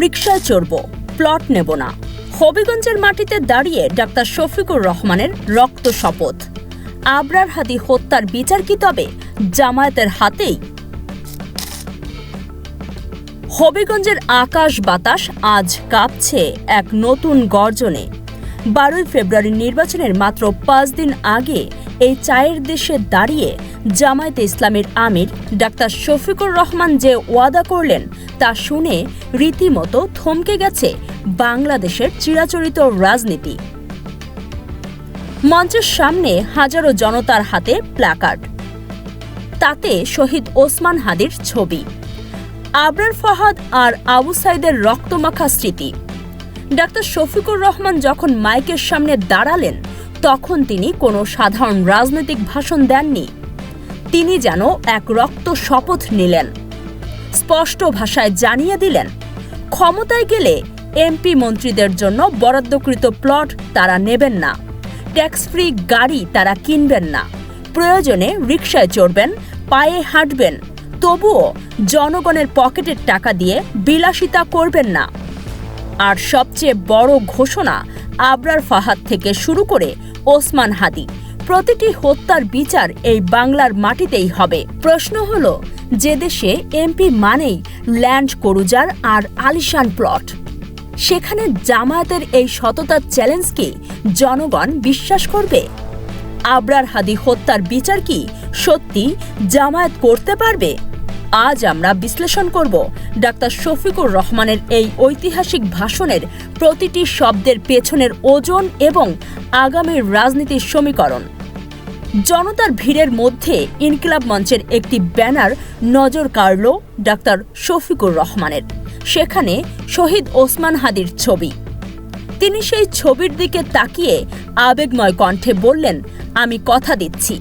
রিকশায় চড়ব, প্লট নেব না। হবিগঞ্জের মাটিতে দাঁড়িয়ে ডাক্তার শফিকুর রহমানের রক্ত শপথ। আবরার হাদি হত্যার বিচার কি তবে জামায়াতের হাতেই? হবিগঞ্জের আকাশ বাতাস আজ কাঁপছে এক নতুন গর্জনে। 12 ফেব্রুয়ারি নির্বাচনের মাত্র 5 দিন আগে এই চায়ের দেশে দাঁড়িয়ে জামায়াতে ইসলামীর আমির ডাক্তার শফিকুর রহমান যে ওয়াদা করলেন তা শুনে রীতিমতো থমকে গেছে বাংলাদেশের চিরাচরিত রাজনীতি। মঞ্চের সামনে হাজারো জনতার হাতে প্ল্যাকার্ড, তাতে শহীদ ওসমান হাদির ছবি, আবরার ফাহাদ আর আবু সাইদের রক্তমাখা স্মৃতি। ডাক্তার শফিকুর রহমান যখন মাইকের সামনে দাঁড়ালেন তখন তিনি কোনো সাধারণ রাজনৈতিক ভাষণ দেননি। তিনি যেন এক রক্ত শপথ নিলেন। স্পষ্ট ভাষায় জানিয়ে দিলেন, ক্ষমতায় গেলে এমপি মন্ত্রীদের জন্য বরাদ্দকৃত প্লট তারা নেবেন না, ট্যাক্স ফ্রি গাড়ি তারা কিনবেন না, প্রয়োজনে রিকশায় চড়বেন, পায়ে হাঁটবেন, তবুও জনগণের পকেটের টাকা দিয়ে বিলাসিতা করবেন না। আর সবচেয়ে বড় ঘোষণা, আবরার ফাহাদ থেকে শুরু করে ওসমান হাদি প্রতিটি হত্যার বিচার এই বাংলার মাটিতেই হবে। প্রশ্ন হলো, যে দেশে এমপি মানেই ল্যান্ড ক্রুজার আর আলিশান প্লট, সেখানে জামায়াতের এই সততার চ্যালেঞ্জকে জনগণ বিশ্বাস করবে? আবরার হাদি হত্যার বিচার কি সত্যি জামায়াত করতে পারবে? আজ আমরা বিশ্লেষণ করব ডাক্তার শফিকুর রহমানের এই ঐতিহাসিক ভাষণের প্রতিটি শব্দের পেছনের ওজন এবং আগামীর রাজনীতির সমীকরণ। জনতার ভিড়ের মধ্যে ইনকিলাব মঞ্চের একটি ব্যানার নজর কাড়ল ডাক্তার শফিকুর রহমানের। সেখানে শহীদ ওসমান হাদির ছবি। তিনি সেই ছবির দিকে তাকিয়ে আবেগময় কণ্ঠে বললেন, আমি কথা দিচ্ছি,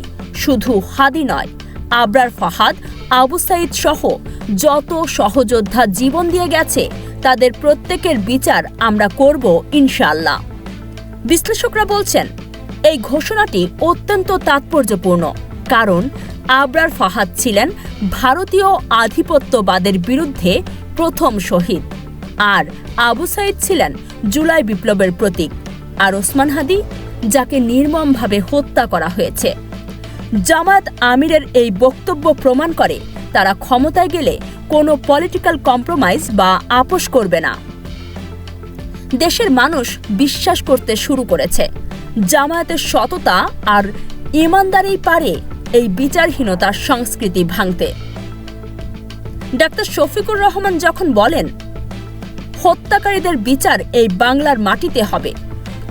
শুধু হাদি নয়, আবরার ফাহাদ, আবু সাইদ সহ যত সহযোদ্ধা জীবন দিয়ে গেছে তাদের প্রত্যেকের বিচার আমরা করব ইনশাআল্লাহ। বিশ্লেষকরা বলছেন, এই ঘোষণাটি অত্যন্ত তাৎপর্যপূর্ণ, কারণ আবরার ফাহাদ ছিলেন ভারতীয় আধিপত্যবাদের বিরুদ্ধে প্রথম শহীদ, আর আবু সাইদ ছিলেন জুলাই বিপ্লবের প্রতীক, আর ওসমান হাদি যাকে নির্মমভাবে হত্যা করা হয়েছে। জামায়াত আমিরের এই বক্তব্য প্রমাণ করে তারা ক্ষমতায় গেলে কোনো পলিটিক্যাল কম্প্রোমাইজ বা আপোষ করবে না। দেশের মানুষ বিশ্বাস করতে শুরু করেছে জামায়াতের সততা আর ইমানদারিই পারে এই বিচারহীনতার সংস্কৃতি ভাঙতে। ডাক্তার শফিকুর রহমান যখন বলেন হত্যাকারীদের বিচার এই বাংলার মাটিতে হবে,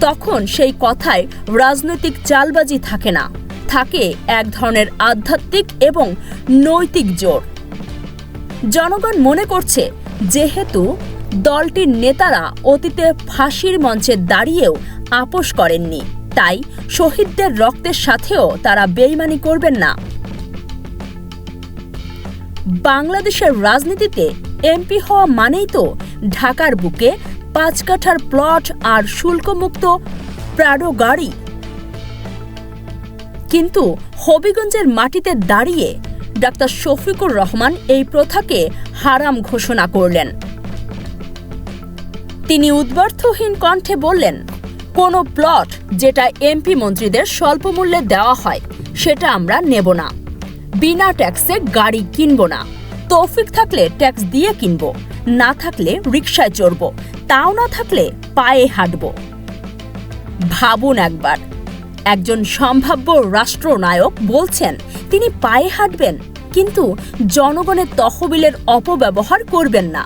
তখন সেই কথায় রাজনৈতিক চালবাজি থাকে না, থাকে এক ধরনের আধ্যাত্মিক এবং নৈতিক জোর। জনগণ মনে করছে, যেহেতু দলটির নেতারা অতীতে ফাঁসির মঞ্চে দাঁড়িয়েও আপোষ করেননি, তাই শহীদদের রক্তের সাথেও তারা বেইমানি করবেন না। বাংলাদেশের রাজনীতিতে এমপি হওয়া মানেই তো ঢাকার বুকে 5 কাঠার প্লট আর শুল্কমুক্ত প্রাডো গাড়ি। কিন্তু হবিগঞ্জের মাটিতে দাঁড়িয়ে ডাক্তার শফিকুর রহমান এই প্রথাকে হারাম ঘোষণা করলেন। তিনি উদ্বার্থহীন কণ্ঠে বললেন, কোনো প্লট যেটা এমপি মন্ত্রীদের স্বল্প মূল্যে দেওয়া হয় সেটা আমরা নেব না, বিনা ট্যাক্সে গাড়ি কিনব না, তৌফিক থাকলে ট্যাক্স দিয়ে কিনব, না থাকলে রিকশায় চড়ব, তাও না থাকলে পায়ে হাঁটব। ভাবুন একবার, একজন সম্ভাব্য রাষ্ট্রনায়ক বলছেন তিনি পায়ে হাঁটবেন, কিন্তু জনগণের তহবিলের অপব্যবহার করবেন না।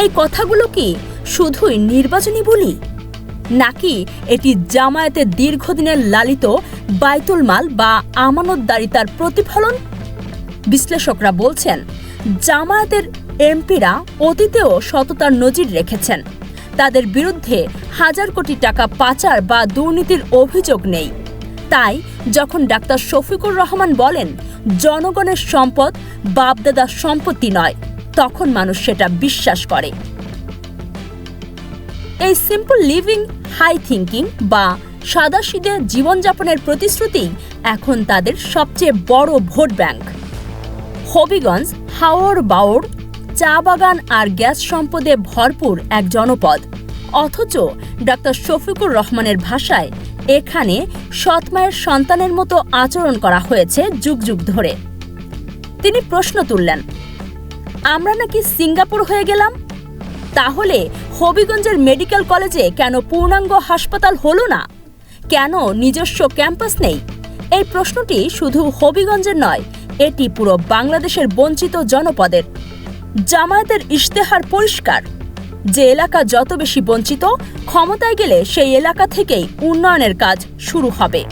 এই কথাগুলো কি শুধুই নির্বাচনী বলি, নাকি এটি জামায়াতের দীর্ঘদিনের লালিত বাইতুল মাল বা আমানতদারিতার প্রতিফলন? বিশ্লেষকরা বলছেন, জামায়াতের এমপিরা অতীতেও সততার নজির রেখেছেন, তাদের বিরুদ্ধে হাজার কোটি টাকা পাচার বা দুর্নীতির অভিযোগ নেই। তাই যখন ডাক্তার শফিকুর রহমান বলেন জনগণের সম্পদ বাপদাদার সম্পত্তি নয়, তখন মানুষ সেটা বিশ্বাস করে। এই সিম্পল লিভিং, হাই থিঙ্কিং বা সাদাসিধে জীবনযাপনের প্রতিশ্রুতি এখন তাদের সবচেয়ে বড় ভোট ব্যাংক। হবিগঞ্জ, হাওর বাওর, চা বাগান আর গ্যাস সম্পদে ভরপুর এক জনপদ। অথচ ডাক্তার শফিকুর রহমানের ভাষায় এখানে সৎ মায়ের সন্তানের মতো আচরণ করা হয়েছে যুগ যুগ ধরে। তিনি প্রশ্ন তুললেন, আমরা নাকি সিঙ্গাপুর হয়ে গেলাম? তাহলে হবিগঞ্জের মেডিকেল কলেজে কেন পূর্ণাঙ্গ হাসপাতাল হলো না? কেন নিজস্ব ক্যাম্পাস নেই? এই প্রশ্নটি শুধু হবিগঞ্জের নয়, এটি পুরো বাংলাদেশের বঞ্চিত জনপদের। জামায়াতের ইশতেহার পরিষ্কার, যে এলাকা যত বেশি বঞ্চিত, ক্ষমতায় গেলে সেই এলাকা থেকেই উন্নয়নের কাজ শুরু হবে।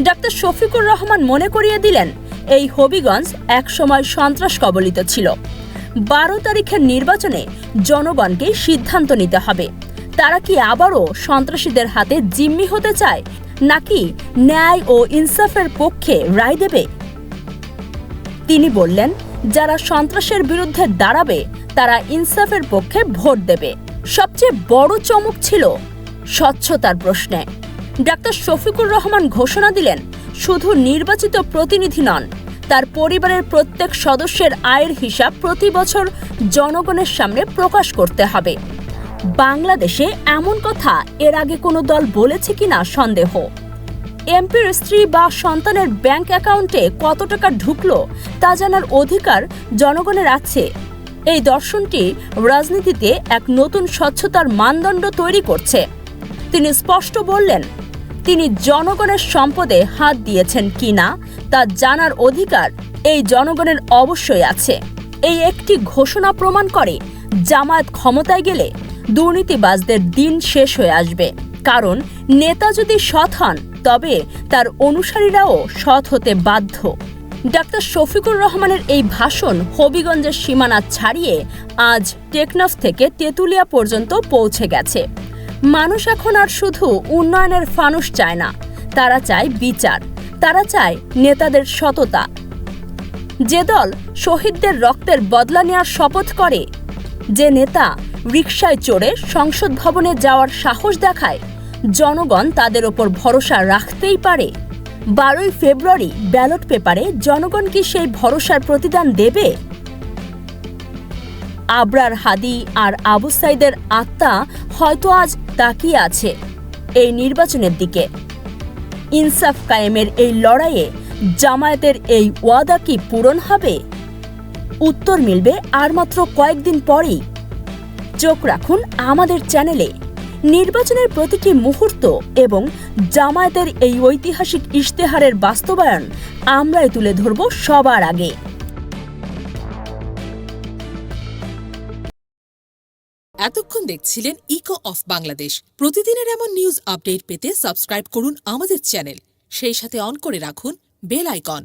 ডাক্তার শফিকুর রহমান মনে করিয়ে দিলেন, এই হবিগঞ্জ একসময় সন্ত্রাস কবলিত ছিল। 12 তারিখের নির্বাচনে জনগণকে সিদ্ধান্ত নিতে হবে, তারা কি আবারও সন্ত্রাসীদের হাতে জিম্মি হতে চায়, নাকি ন্যায় ও ইনসাফের পক্ষে রায় দেবে? তিনি বললেন, যারা সন্ত্রাসের বিরুদ্ধে দাঁড়াবে তারা ইনসাফের পক্ষে ভোট দেবে। সবচেয়ে বড় চমক ছিল স্বচ্ছতার প্রশ্নে। ডাক্তার শফিকুর রহমান ঘোষণা দিলেন, শুধু নির্বাচিত প্রতিনিধি নন, তার পরিবারের প্রত্যেক সদস্যের আয়ের হিসাব প্রতি বছর জনগণের সামনে প্রকাশ করতে হবে। বাংলাদেশে এমন কথা এর আগে কোনো দল বলেছে কিনা সন্দেহ। এমপির স্ত্রী বা সন্তানের ব্যাংক অ্যাকাউন্টে কত টাকা ঢুকলো তা জানার অধিকার জনগণের আছে। এই দর্শনটি রাজনীতিতে এক নতুন স্বচ্ছতার মানদণ্ড তৈরি করছে। তিনি স্পষ্ট বললেন, তিনি জনগণের সম্পদে হাত দিয়েছেন কিনা তা জানার অধিকার এই জনগণের অবশ্যই আছে। এই একটি ঘোষণা প্রমাণ করে, জামায়াত ক্ষমতায় গেলে দুর্নীতিবাজদের দিন শেষ হয়ে আসবে। কারণ নেতা যদি সৎ হন, তবে তার অনুসারীরাও সৎ হতে বাধ্য। ডাক্তার শফিকুর রহমানের এই ভাষণ হবিগঞ্জের সীমানা ছাড়িয়ে আজ টেকনাফ থেকে তেঁতুলিয়া পর্যন্ত পৌঁছে গেছে। মানুষ এখন আর শুধু উন্নয়নের ফানুস চায় না, তারা চায় বিচার, তারা চায় নেতাদের সততা। যে দল শহীদদের রক্তের বদলা নেওয়ার শপথ করে, যে নেতা রিকশায় চড়ে সংসদ ভবনে যাওয়ার সাহস দেখায়, জনগণ তাদের ওপর ভরসা রাখতেই পারে। 12 ফেব্রুয়ারি ব্যালট পেপারে জনগণ কি সেই ভরসার প্রতিদান দেবে? আবরার হাদি আর আবু সাইদের আত্মা হয়তো আজ তাকিয়ে আছে এই নির্বাচনের দিকে। ইনসাফ কায়েমের এই লড়াইয়ে জামায়াতের এই ওয়াদা কি পূরণ হবে? উত্তর মিলবে আর মাত্র কয়েকদিন পরেই। চোখ রাখুন আমাদের চ্যানেলে। নির্বাচনের প্রতিটি মুহূর্ত এবং জামায়াতের এই ঐতিহাসিক ইশতেহারের বাস্তবায়ন আমরাই তুলে ধরব সবার আগে। এতক্ষণ দেখছিলেন ইকো অফ বাংলাদেশ। প্রতিদিনের এমন নিউজ আপডেট পেতে সাবস্ক্রাইব করুন আমাদের চ্যানেল, সেই সাথে অন করে রাখুন বেল আইকন।